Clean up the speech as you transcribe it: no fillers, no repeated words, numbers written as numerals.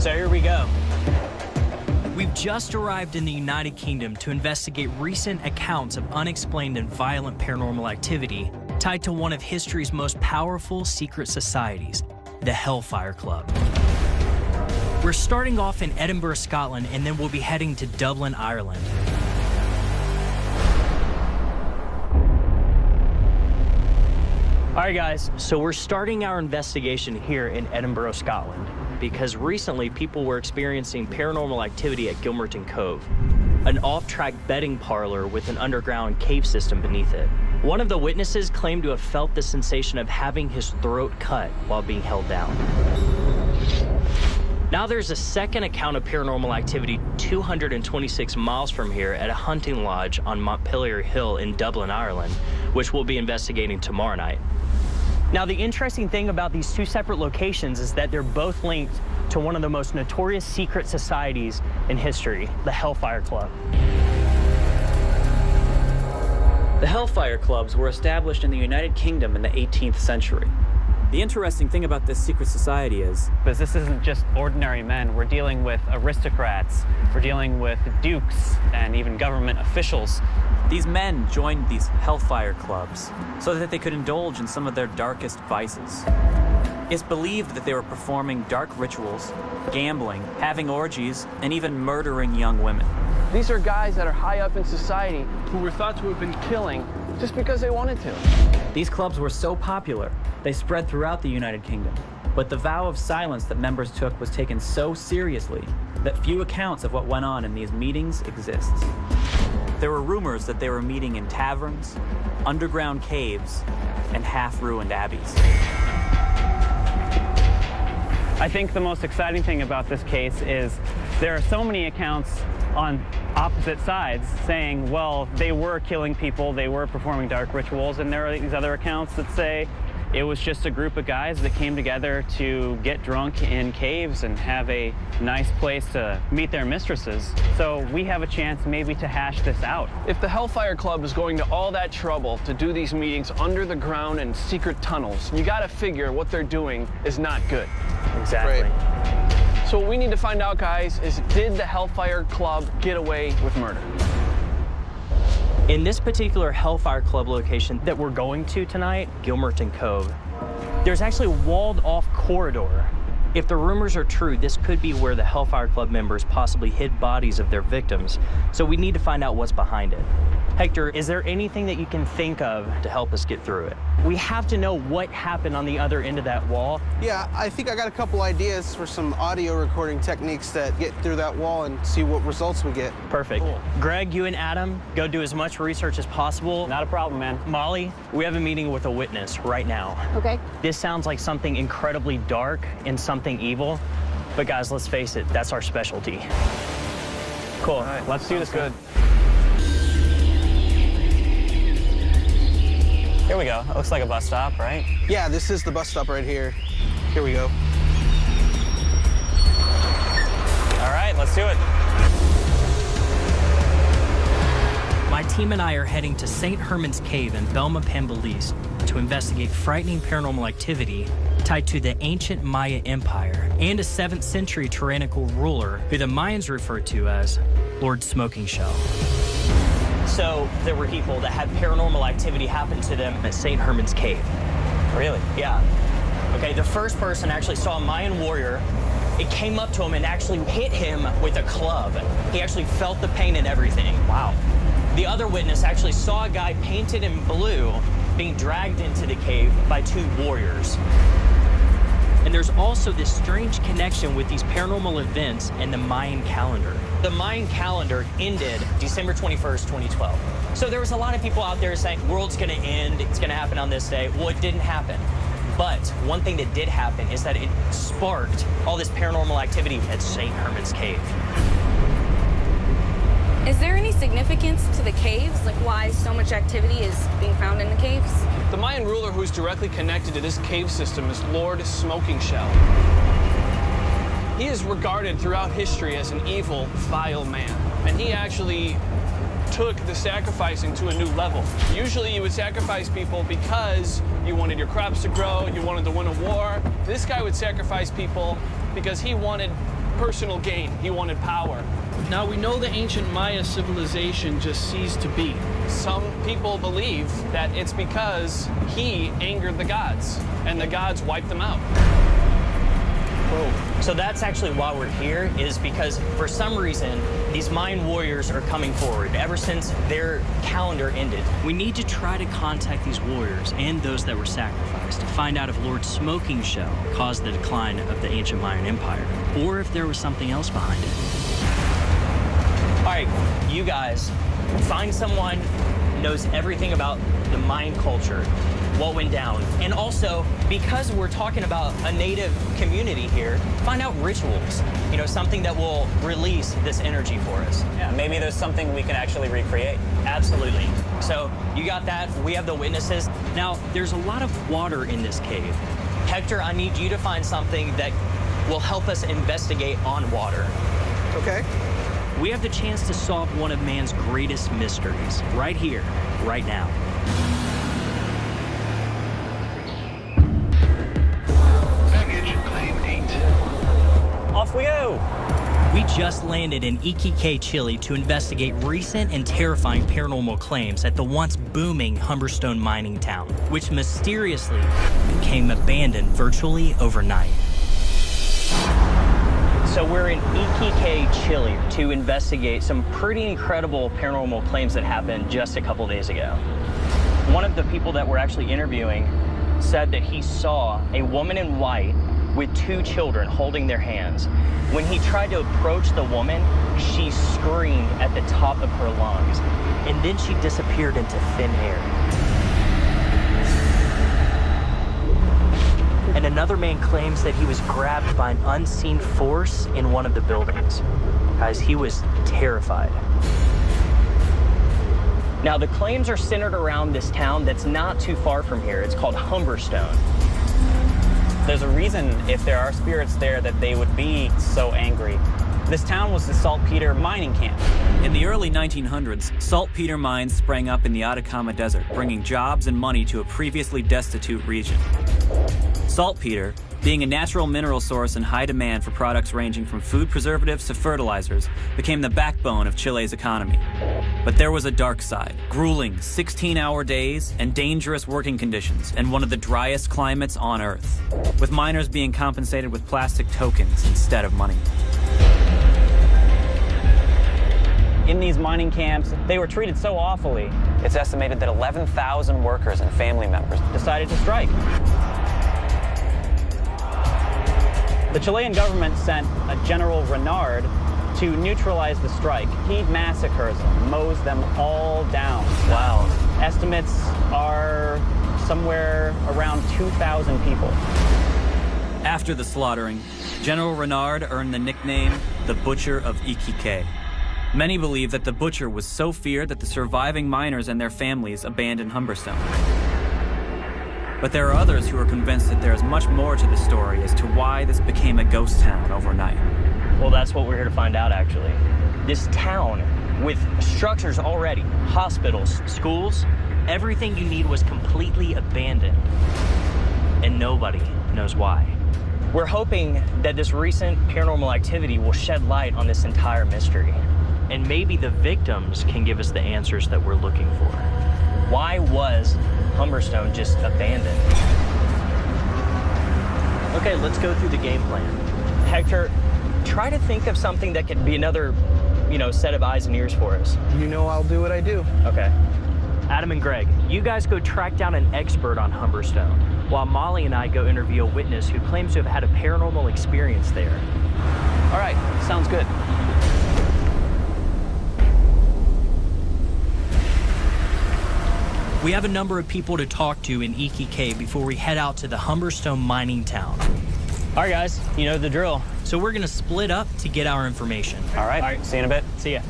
So here we go. We've just arrived in the United Kingdom to investigate recent accounts of unexplained and violent paranormal activity tied to one of history's most powerful secret societies, the Hellfire Club. We're starting off in Edinburgh, Scotland, and then we'll be heading to Dublin, Ireland. All right, guys, so we're starting our investigation here in Edinburgh, Scotland, because recently people were experiencing paranormal activity at Gilmerton Cove, an off-track betting parlor with an underground cave system beneath it. One of the witnesses claimed to have felt the sensation of having his throat cut while being held down. Now there's a second account of paranormal activity 226 miles from here at a hunting lodge on Montpelier Hill in Dublin, Ireland, which we'll be investigating tomorrow night. Now, the interesting thing about these two separate locations is that they're both linked to one of the most notorious secret societies in history, the Hellfire Club. The Hellfire Clubs were established in the United Kingdom in the 18th century. The interesting thing about this secret society is, because this isn't just ordinary men. We're dealing with aristocrats, we're dealing with dukes, and even government officials. these men joined these Hellfire Clubs so that they could indulge in some of their darkest vices. It's believed that they were performing dark rituals, gambling, having orgies, and even murdering young women. These are guys that are high up in society who were thought to have been killing just because they wanted to. These clubs were so popular, they spread throughout the United Kingdom. But the vow of silence that members took was taken so seriously that few accounts of what went on in these meetings exists. There were rumors that they were meeting in taverns, underground caves, and half-ruined abbeys. I think the most exciting thing about this case is there are so many accounts on opposite sides saying, well, they were killing people, they were performing dark rituals, and there are these other accounts that say it was just a group of guys that came together to get drunk in caves and have a nice place to meet their mistresses. So we have a chance maybe to hash this out. If the Hellfire Club is going to all that trouble to do these meetings under the ground in secret tunnels, you gotta figure what they're doing is not good. Exactly. Right. So what we need to find out, guys, is did the Hellfire Club get away with murder? In this particular Hellfire Club location that we're going to tonight, Gilmerton Cove, there's actually a walled-off corridor. If the rumors are true, this could be where the Hellfire Club members possibly hid bodies of their victims, so we need to find out what's behind it. Hector, is there anything that you can think of to help us get through it? We have to know what happened on the other end of that wall. Yeah, I think I got a couple ideas for some audio recording techniques that get through that wall and see what results we get. Perfect. Cool. Greg, you and Adam, go do as much research as possible. Not a problem, man. Molly, we have a meeting with a witness right now. Okay. This sounds like something incredibly dark and something evil, but guys, let's face it, that's our specialty. Cool. All right, let's do this. Good. Here we go. It looks like a bus stop, right? Yeah, this is the bus stop right here. Here we go. All right, let's do it. My team and I are heading to St. Herman's Cave in Belma-Pambalise to investigate frightening paranormal activity tied to the ancient Maya Empire and a 7th century tyrannical ruler who the Mayans referred to as Lord Smoking Shell. So there were people that had paranormal activity happen to them at St. Herman's Cave. Really? Yeah. Okay, the first person actually saw a Mayan warrior. It came up to him and actually hit him with a club. He actually felt the pain and everything. Wow. The other witness actually saw a guy painted in blue being dragged into the cave by 2 warriors. And there's also this strange connection with these paranormal events and the Mayan calendar. The Mayan calendar ended December 21st, 2012. So there was a lot of people out there saying, world's gonna end, it's gonna happen on this day. Well, it didn't happen. But one thing that did happen is that it sparked all this paranormal activity at St. Herman's Cave. Is there any significance to the caves? Like why so much activity is being found in the caves? The Mayan ruler who's directly connected to this cave system is Lord Smoking Shell. He is regarded throughout history as an evil, vile man. And he actually took the sacrificing to a new level. Usually you would sacrifice people because you wanted your crops to grow, you wanted to win a war. This guy would sacrifice people because he wanted personal gain. He wanted power. Now we know the ancient Maya civilization just ceased to be. Some people believe that it's because he angered the gods, and the gods wiped them out. Whoa. So that's actually why we're here, is because for some reason, these Mayan warriors are coming forward ever since their calendar ended. We need to try to contact these warriors and those that were sacrificed to find out if Lord Smoking Shell caused the decline of the ancient Mayan Empire, or if there was something else behind it. All right, you guys, find someone who knows everything about the Mayan culture, what went down. And also, because we're talking about a native community here, find out rituals, you know, something that will release this energy for us. Yeah, maybe there's something we can actually recreate. Absolutely. So you got that, we have the witnesses. Now, there's a lot of water in this cave. Hector, I need you to find something that will help us investigate on water. Okay. We have the chance to solve one of man's greatest mysteries, right here, right now. Off we go! We just landed in Iquique, Chile to investigate recent and terrifying paranormal claims at the once booming Humberstone mining town, which mysteriously became abandoned virtually overnight. So we're in Iquique, Chile to investigate some pretty incredible paranormal claims that happened just a couple days ago. One of the people that we're actually interviewing said that he saw a woman in white with two children holding their hands. When he tried to approach the woman, she screamed at the top of her lungs, and then she disappeared into thin air. And another man claims that he was grabbed by an unseen force in one of the buildings. Guys, he was terrified. Now, the claims are centered around this town that's not too far from here. It's called Humberstone. There's a reason, if there are spirits there, that they would be so angry. This town was the saltpeter mining camp. In the early 1900s, saltpeter mines sprang up in the Atacama Desert, bringing jobs and money to a previously destitute region. Saltpeter, being a natural mineral source in high demand for products ranging from food preservatives to fertilizers, became the backbone of Chile's economy. But there was a dark side, grueling 16-hour days and dangerous working conditions in one of the driest climates on Earth, with miners being compensated with plastic tokens instead of money. In these mining camps, they were treated so awfully. It's estimated that 11,000 workers and family members decided to strike. The Chilean government sent a General Renard to neutralize the strike. He massacres them, mows them all down. Wow. Estimates are somewhere around 2,000 people. After the slaughtering, General Renard earned the nickname the Butcher of Iquique. Many believe that the butcher was so feared that the surviving miners and their families abandoned Humberstone. But there are others who are convinced that there is much more to the story as to why this became a ghost town overnight. Well, that's what we're here to find out, actually. This town, with structures already, hospitals, schools, everything you need was completely abandoned. And nobody knows why. We're hoping that this recent paranormal activity will shed light on this entire mystery. And maybe the victims can give us the answers that we're looking for. Why was Humberstone just abandoned? Okay, let's go through the game plan. Hector, try to think of something that could be another, set of eyes and ears for us. You know I'll do what I do. Okay. Adam and Greg, you guys go track down an expert on Humberstone, while Molly and I go interview a witness who claims to have had a paranormal experience there. All right, sounds good. We have a number of people to talk to in Iquique before we head out to the Humberstone mining town. All right, guys, you know the drill. So we're gonna split up to get our information. All right, see you in a bit. See ya.